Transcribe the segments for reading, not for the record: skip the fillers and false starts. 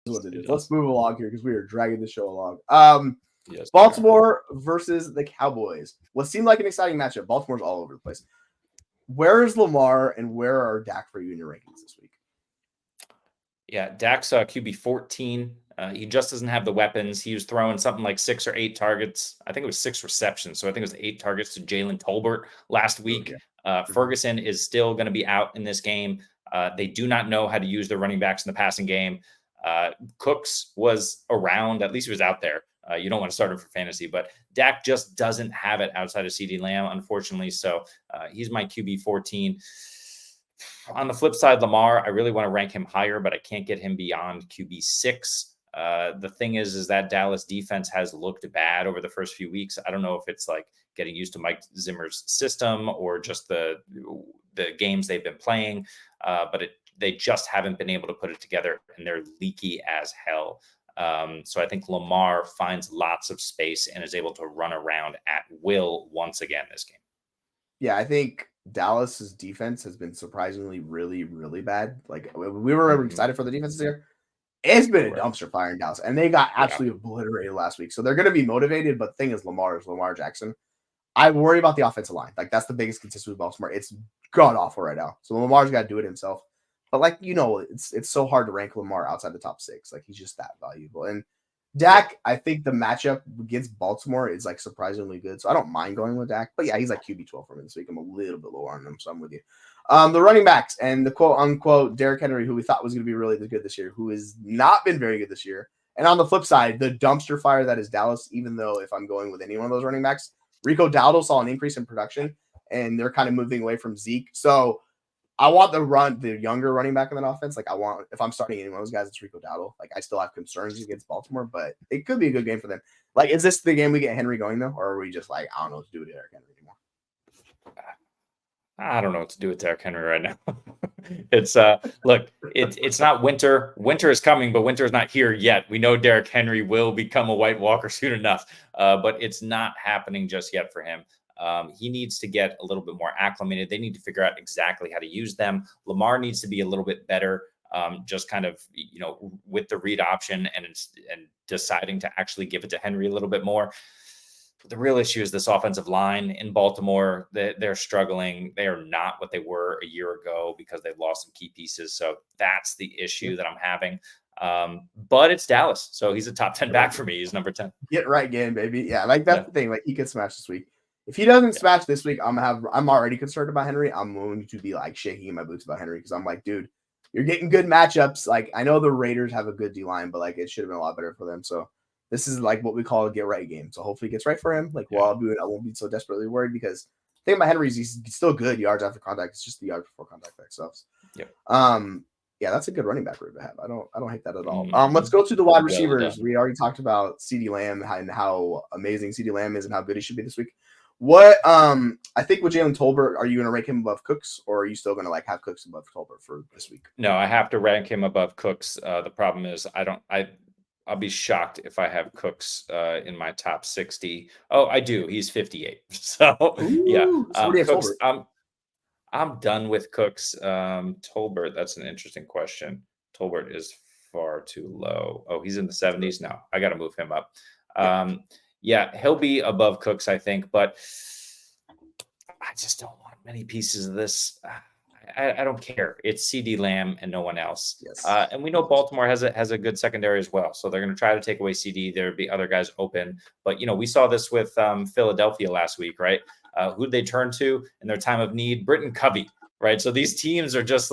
what it is. Let's move along here because we are dragging the show along. Yes, Baltimore versus the Cowboys. What seemed like an exciting matchup. Baltimore's all over the place. Where is Lamar and where are Dak for you in your rankings this week? Yeah, Dak's QB 14. He just doesn't have the weapons. He was throwing something like 6 or 8 targets. I think it was 6 receptions. So I think it was 8 targets to Jalen Tolbert last week. Ferguson is still going to be out in this game. They do not know how to use their running backs in the passing game. Cooks was around. At least he was out there. You don't want to start him for fantasy, but Dak just doesn't have it outside of CeeDee Lamb, unfortunately. So he's my QB 14. On the flip side, Lamar, I really want to rank him higher, but I can't get him beyond QB 6. The thing is that Dallas defense has looked bad over the first few weeks. I don't know if it's like getting used to Mike Zimmer's system or just the games they've been playing, but they just haven't been able to put it together, and they're leaky as hell. So I think Lamar finds lots of space and is able to run around at will once again this game. Yeah, I think Dallas's defense has been surprisingly really, really bad. Like we were excited for the defense this year. It's been a dumpster fire in Dallas, and they got absolutely obliterated last week. So they're going to be motivated, but the thing is Lamar Jackson. I worry about the offensive line. Like that's the biggest consistency with Baltimore. It's god awful right now. So Lamar's got to do it himself. But like, it's so hard to rank Lamar outside the top 6. Like he's just that valuable. And Dak, I think the matchup against Baltimore is like surprisingly good. So I don't mind going with Dak. But yeah, he's like QB 12 for me this week. I'm a little bit lower on him, so I'm with you. The running backs and the quote unquote Derrick Henry, who we thought was going to be really good this year, who has not been very good this year. And on the flip side, the dumpster fire that is Dallas, even though if I'm going with any one of those running backs, Rico Dowdle saw an increase in production and they're kind of moving away from Zeke. So I want the younger running back in that offense. Like if I'm starting any one of those guys, it's Rico Dowdle. Like I still have concerns against Baltimore, but it could be a good game for them. Like, is this the game we get Henry going though? Or are we just like, I don't know what to do with Derrick Henry anymore? I don't know what to do with Derrick Henry right now. It's look, it's not winter. Winter is coming, but winter is not here yet. We know Derrick Henry will become a White Walker soon enough, but it's not happening just yet for him. He needs to get a little bit more acclimated. They need to figure out exactly how to use them. Lamar needs to be a little bit better, just kind of, with the read option and deciding to actually give it to Henry a little bit more. But the real issue is this offensive line in Baltimore. They're struggling. They are not what they were a year ago because they've lost some key pieces. So that's the issue that I'm having. But it's Dallas. So he's a top 10 back for me. He's number 10. Get right game, baby. Yeah, like that's the thing. Like he could smash this week. If he doesn't smash this week, I'm already concerned about Henry. I'm going to be like shaking in my boots about Henry because I'm like, dude, you're getting good matchups. Like I know the Raiders have a good D line, but like it should have been a lot better for them. So this is like what we call a get right game. So hopefully it gets right for him. Like I won't be so desperately worried because the thing about Henry is he's still good yards after contact. It's just the yards before contact that sucks. Yep. Yeah, that's a good running back route to have. I don't hate that at all. Let's go to the wide receivers. We already talked about CeeDee Lamb and how amazing CeeDee Lamb is and how good he should be this week. What I think with Jalen Tolbert, are you going to rank him above Cooks, or are you still going to like have Cooks above Tolbert for this week? No, I have to rank him above Cooks. The problem is I'll be shocked if I have Cooks in my top 60. Oh, I do. He's 58. So yeah, Cooks. I'm done with Cooks. Tolbert, that's an interesting question. Tolbert is far too low. Oh, he's in the 70s. No, I got to move him up. Yeah, he'll be above Cooks, I think, but I just don't want many pieces of this. I don't care. It's CeeDee Lamb and no one else. Yes. And we know Baltimore has a good secondary as well. So they're going to try to take away CeeDee. There'll be other guys open. But, we saw this with Philadelphia last week, right? Who'd they turn to in their time of need? Britton Covey, right? So these teams are just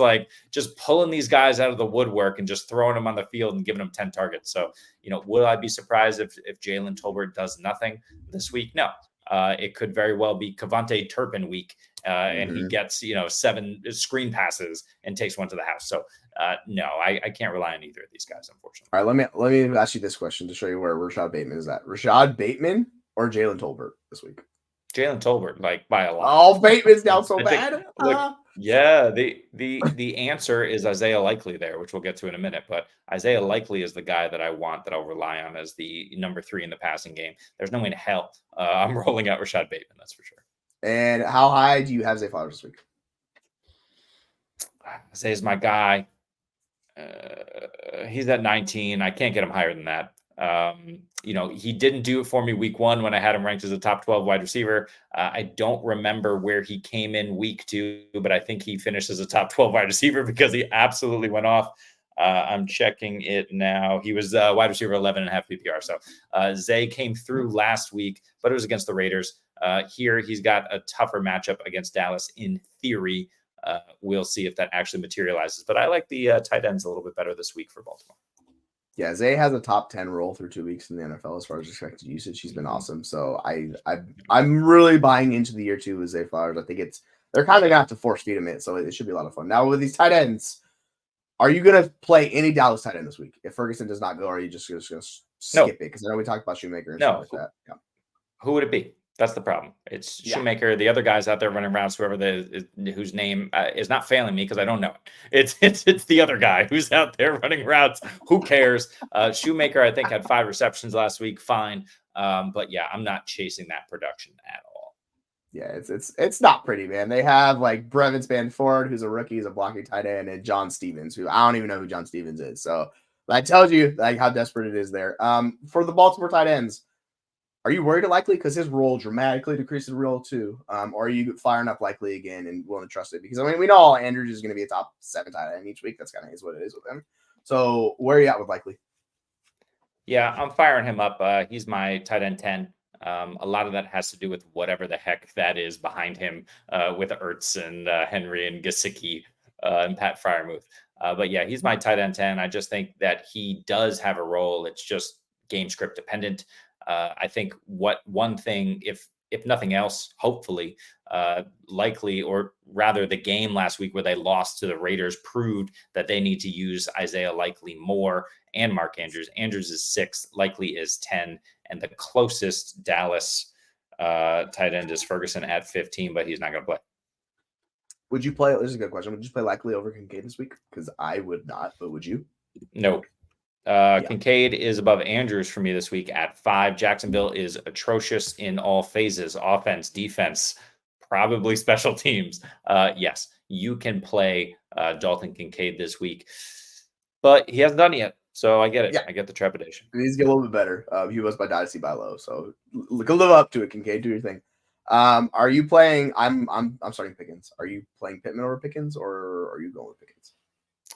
pulling these guys out of the woodwork and just throwing them on the field and giving them 10 targets. So, will I be surprised if Jalen Tolbert does nothing this week? No. It could very well be Cavante Turpin week, and he gets 7 screen passes and takes one to the house. So no, I can't rely on either of these guys, unfortunately. All right, let me ask you this question to show you where Rashad Bateman is at. Rashad Bateman or Jalen Tolbert this week? Jalen Tolbert, like by a lot. Oh, Bateman's down so bad. Look, yeah, the answer is Isaiah Likely there, which we'll get to in a minute. But Isaiah Likely is the guy that I want, that I'll rely on as the number 3 in the passing game. There's no way in hell I'm rolling out Rashad Bateman, that's for sure. And how high do you have Zay Flowers this week? Isaiah's my guy. He's at 19. I can't get him higher than that. He didn't do it for me week 1 when I had him ranked as a top 12 wide receiver. I don't remember where he came in week 2, but I think he finished as a top 12 wide receiver because he absolutely went off. I'm checking it now. He was wide receiver 11.5 PPR. So Zay came through last week, but it was against the Raiders. Here he's got a tougher matchup against Dallas in theory. We'll see if that actually materializes. But I like the tight ends a little bit better this week for Baltimore. Yeah, Zay has a top 10 role through 2 weeks in the NFL as far as expected usage. He's been awesome. So I'm really buying into the year 2 with Zay Flowers. I think they're kind of gonna have to force feed him it, so it should be a lot of fun. Now with these tight ends, are you gonna play any Dallas tight end this week? If Ferguson does not go, or are you just gonna skip it? Because I know we talked about Shoemaker and stuff like that. Yeah. Who would it be? That's the problem. It's Shoemaker. The other guys out there running routes, whose name is not failing me because I don't know it. It's the other guy who's out there running routes. Who cares? Shoemaker, I think, had 5 receptions last week. Fine, but yeah, I'm not chasing that production at all. Yeah, it's not pretty, man. They have like Brevin Spanford, who's a rookie, he's a blocking tight end, and John Stevens, who I don't even know who John Stevens is. So that tells you like how desperate it is there. For the Baltimore tight ends, are you worried Likely because his role dramatically decreased in role 2? Or are you firing up Likely again and willing to trust it? Because I mean, we know Andrews is going to be a top 7 tight end each week. That's kind of is what it is with him. So where are you at with Likely? Yeah, I'm firing him up. He's my tight end 10. A lot of that has to do with whatever the heck that is behind him with Ertz and Henry and Gesicki and Pat Freiermuth. But yeah, he's my tight end 10. I just think that he does have a role. It's just game script dependent. I think one thing, if nothing else, hopefully, likely, or rather the game last week where they lost to the Raiders proved that they need to use Isaiah Likely more and Mark Andrews. Andrews is 6, Likely is 10, and the closest Dallas tight end is Ferguson at 15, but he's not going to play. Would you play? This is a good question. Would you play Likely over Kincaid this week? Because I would not, but would you? No. Kincaid is above Andrews for me this week at 5. Jacksonville is atrocious in all phases: offense, defense, probably special teams. Yes, you can play Dalton Kincaid this week, but he hasn't done it yet. So I get it. Yeah. I get the trepidation. He needs to get a little bit better. He was my dynasty buy low, so live up to it, Kincaid. Do your thing. Are you playing? I'm starting Pickens. Are you playing Pittman over Pickens, or are you going with Pickens?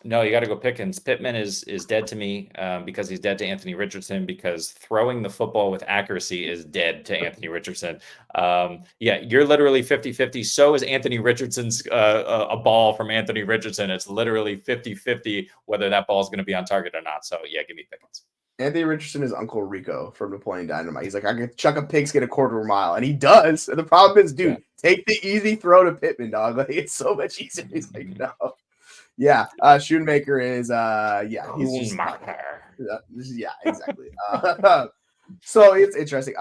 No, you got to go Pickens. Pittman is dead to me because he's dead to Anthony Richardson, because throwing the football with accuracy is dead to Anthony Richardson. Yeah, you're literally 50-50. So is Anthony Richardson's a ball from Anthony Richardson. It's literally 50-50 whether that ball is going to be on target or not. So yeah, give me Pickens. Anthony Richardson is Uncle Rico from Napoleon Dynamite. He's like, I can chuck a pigskin a quarter of a mile. And he does. And the problem is, dude, take the easy throw to Pittman, dog. Like, it's so much easier. He's like, no. Yeah, Schoonmaker is he's just yeah, exactly. So it's interesting.